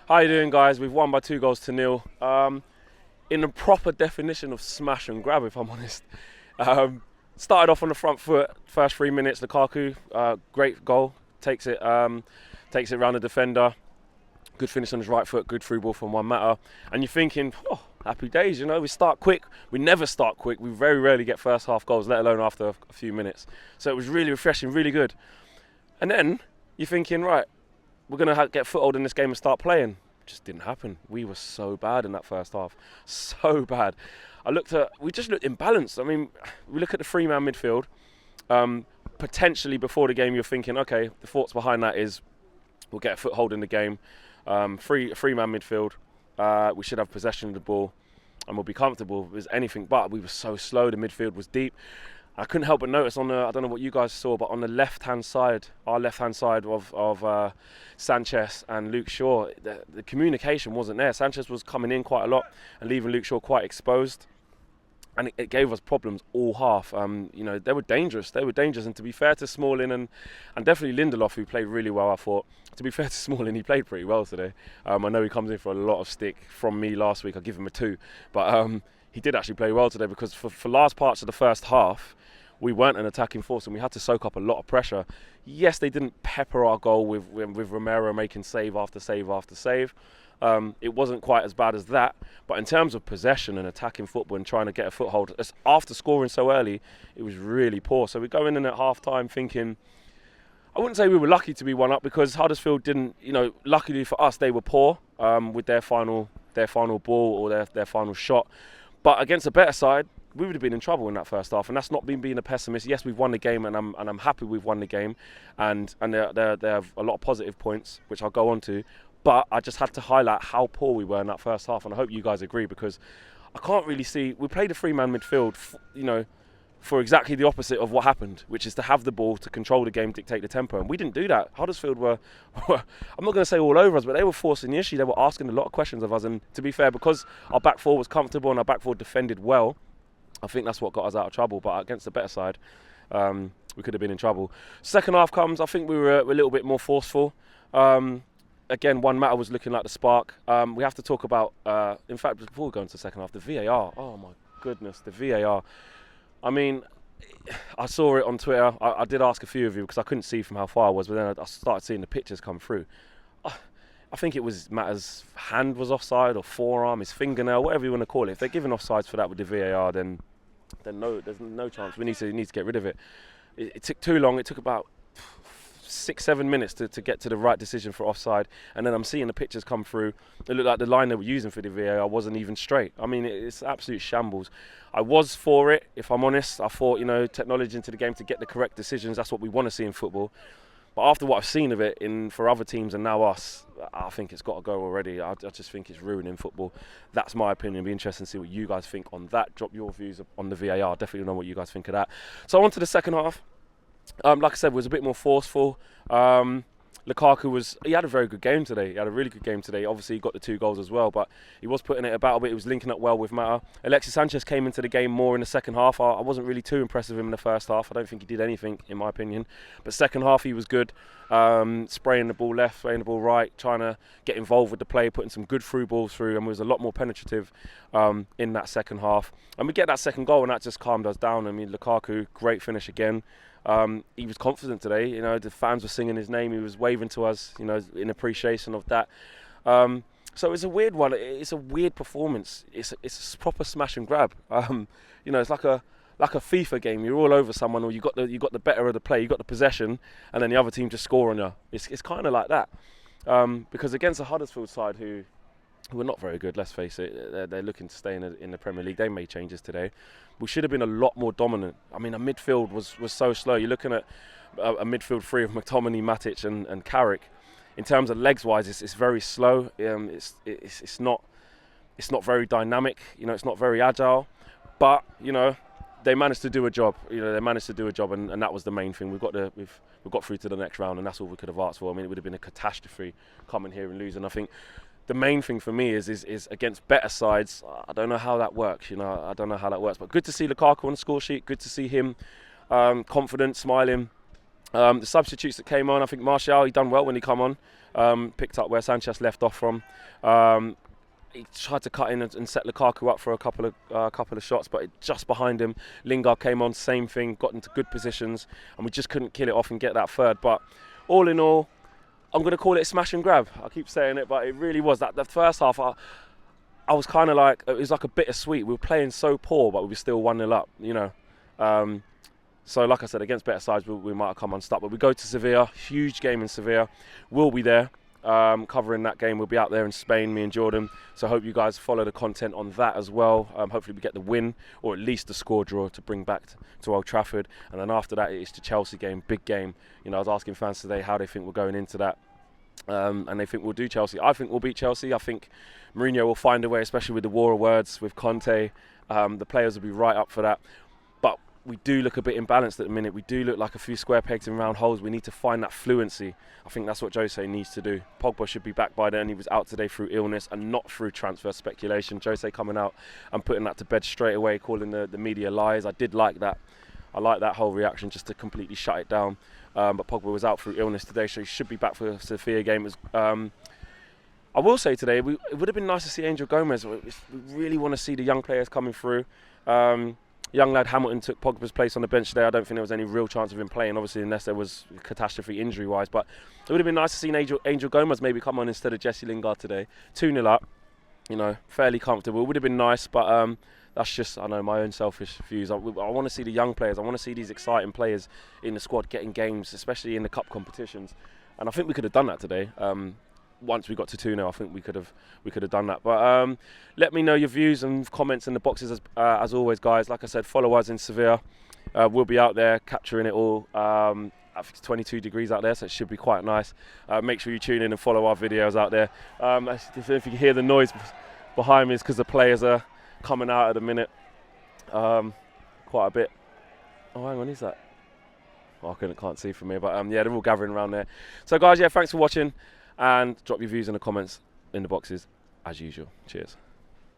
How you doing, guys? We've won by 2-0. In the proper definition of smash and grab, if I'm honest. Um, Started off on the front foot. First 3 minutes, Lukaku, great goal. Takes it round the defender. Good finish on his right foot. Good through ball from Juan Mata. And you're thinking, oh, happy days. You know, we start quick. We never start quick. We very rarely get first half goals, let alone after a few minutes. So it was really refreshing, really good. And then you're thinking, right, we're going to get foothold in this game and start playing. Just didn't happen. We were so bad in that first half. So bad. We just looked imbalanced. I mean, we look at the three-man midfield. Potentially before the game, you're thinking, okay, the thoughts behind that is we'll get a foothold in the game. Three-man midfield. We should have possession of the ball and we'll be comfortable with anything. But we were so slow. The midfield was deep. I couldn't help but notice I don't know what you guys saw, but on the left-hand side, our left-hand side of Sanchez and Luke Shaw, the communication wasn't there. Sanchez was coming in quite a lot and leaving Luke Shaw quite exposed. And it gave us problems all half. They were dangerous. And to be fair to Smalling and definitely Lindelof, who played really well, I thought. To be fair to Smalling, he played pretty well today. I know he comes in for a lot of stick from me last week. I give him a 2. But he did actually play well today because for large parts of the first half, we weren't an attacking force and we had to soak up a lot of pressure. Yes, they didn't pepper our goal with Romero making save after save after save. It wasn't quite as bad as that, but in terms of possession and attacking football and trying to get a foothold, after scoring so early, it was really poor. So we go in at half-time thinking, I wouldn't say we were lucky to be 1-up because Huddersfield didn't, luckily for us, they were poor with their final ball or their final shot. But against a better side, we would have been in trouble in that first half, and that's not being a pessimist. Yes, we've won the game, and I'm happy we've won the game, and there have a lot of positive points, which I'll go on to. But I just had to highlight how poor we were in that first half, and I hope you guys agree because I can't really see. We played a three-man midfield, for exactly the opposite of what happened, which is to have the ball, to control the game, dictate the tempo, and we didn't do that. Huddersfield were I'm not going to say all over us, but they were forcing the issue. They were asking a lot of questions of us, and to be fair, because our back four was comfortable and our back four defended well, I think that's what got us out of trouble. But against the better side, we could have been in trouble. Second half comes, I think we were a little bit more forceful. Again, Juan Mata was looking like the spark. We have to talk about, in fact, before we go into the second half, the VAR. Oh my goodness, the VAR. I mean, I saw it on Twitter. I did ask a few of you because I couldn't see from how far I was, but then I started seeing the pictures come through. I think it was Mata's hand was offside, or forearm, his fingernail, whatever you want to call it. If they're giving offsides for that with the VAR, then no, there's no chance. We need to get rid of it. It took too long. It took about 6-7 minutes to get to the right decision for offside, and then I'm seeing the pictures come through. It looked like the line they were using for the VAR wasn't even straight. I mean, it's absolute shambles. I was for it, if I'm honest. I thought, technology into the game to get the correct decisions. That's what we want to see in football. But after what I've seen of it for other teams and now us, I think it's got to go already. I just think it's ruining football. That's my opinion. It'll be interesting to see what you guys think on that. Drop your views on the VAR. Definitely know what you guys think of that. So on to the second half. Like I said, was a bit more forceful. Lukaku he had a very good game today. He had a really good game today. Obviously, he got the 2 goals as well, but he was putting it about a bit. He was linking up well with Mata. Alexis Sanchez came into the game more in the second half. I wasn't really too impressed with him in the first half. I don't think he did anything, in my opinion. But second half, he was good. Spraying the ball left, spraying the ball right, trying to get involved with the play, putting some good through balls through, and was a lot more penetrative in that second half. And we get that second goal, and that just calmed us down. I mean, Lukaku, great finish again. He was confident today. The fans were singing his name. He was waving to us, in appreciation of that. So it's a weird one. It's a weird performance. It's a proper smash and grab. It's like a FIFA game. You're all over someone, or you got the better of the play. You got the possession, and then the other team just score on you. It's kind of like that. Because against a Huddersfield side who are not very good, let's face it. They're looking to stay in the Premier League. They made changes today. We should have been a lot more dominant. I mean, our midfield was so slow. You're looking at a midfield 3 of McTominay, Matic and Carrick. In terms of legs-wise, it's very slow. It's not very dynamic. It's not very agile. But they managed to do a job. And that was the main thing. We've got through to the next round, and that's all we could have asked for. I mean, it would have been a catastrophe coming here and losing. I think the main thing for me is against better sides. I don't know how that works. I don't know how that works. But good to see Lukaku on the score sheet. Good to see him confident, smiling. The substitutes that came on, I think Martial, he done well when he come on. Picked up where Sanchez left off from. He tried to cut in and set Lukaku up for a couple of shots, but just behind him, Lingard came on, same thing, got into good positions, and we just couldn't kill it off and get that third. But all in all, I'm going to call it a smash and grab. I keep saying it, but it really was. That the first half, I was kind of like, it was like a bittersweet. We were playing so poor, but we were still 1-0 up, you know. So like I said, against better sides, we might have come unstuck. But we go to Sevilla, huge game in Sevilla. We'll be there. Covering that game. We'll be out there in Spain, me and Jordan, so I hope you guys follow the content on that as well. Hopefully we get the win, or at least the score draw to bring back to Old Trafford, and then after that it's the Chelsea game, big game. You know, I was asking fans today how they think we're going into that, and they think we'll do Chelsea. I think we'll beat Chelsea. I think Mourinho will find a way, especially with the war of words with Conte. The players will be right up for that. But we do look a bit imbalanced at the minute. We do look like a few square pegs in round holes. We need to find that fluency. I think that's what Jose needs to do. Pogba should be back by then. He was out today through illness and not through transfer speculation. Jose coming out and putting that to bed straight away, calling the media lies. I did like that. I like that whole reaction, just to completely shut it down. But Pogba was out through illness today, so he should be back for the Sofia game. I will say today, it would have been nice to see Angel Gomez. We really want to see the young players coming through. Young lad Hamilton took Pogba's place on the bench today. I don't think there was any real chance of him playing, obviously, unless there was a catastrophe injury-wise. But it would have been nice to see Angel Gomez maybe come on instead of Jesse Lingard today. 2-0 up, you know, fairly comfortable. It would have been nice, but that's just, I know, my own selfish views. I want to see the young players. I want to see these exciting players in the squad getting games, especially in the cup competitions. And I think we could have done that today. Once we got to 2-0, I think we could have done that. But let me know your views and comments in the boxes as always, guys. Like I said, follow us in Sevilla. We'll be out there capturing it all. I think it's 22 degrees out there, so it should be quite nice. Make sure you tune in and follow our videos out there. If you can hear the noise behind me, it's because the players are coming out at the minute. Quite a bit. Oh, hang on, is that? Oh, I can't see from here, but yeah, they're all gathering around there. So, guys, yeah, thanks for watching. And drop your views in the comments in the boxes as usual. Cheers.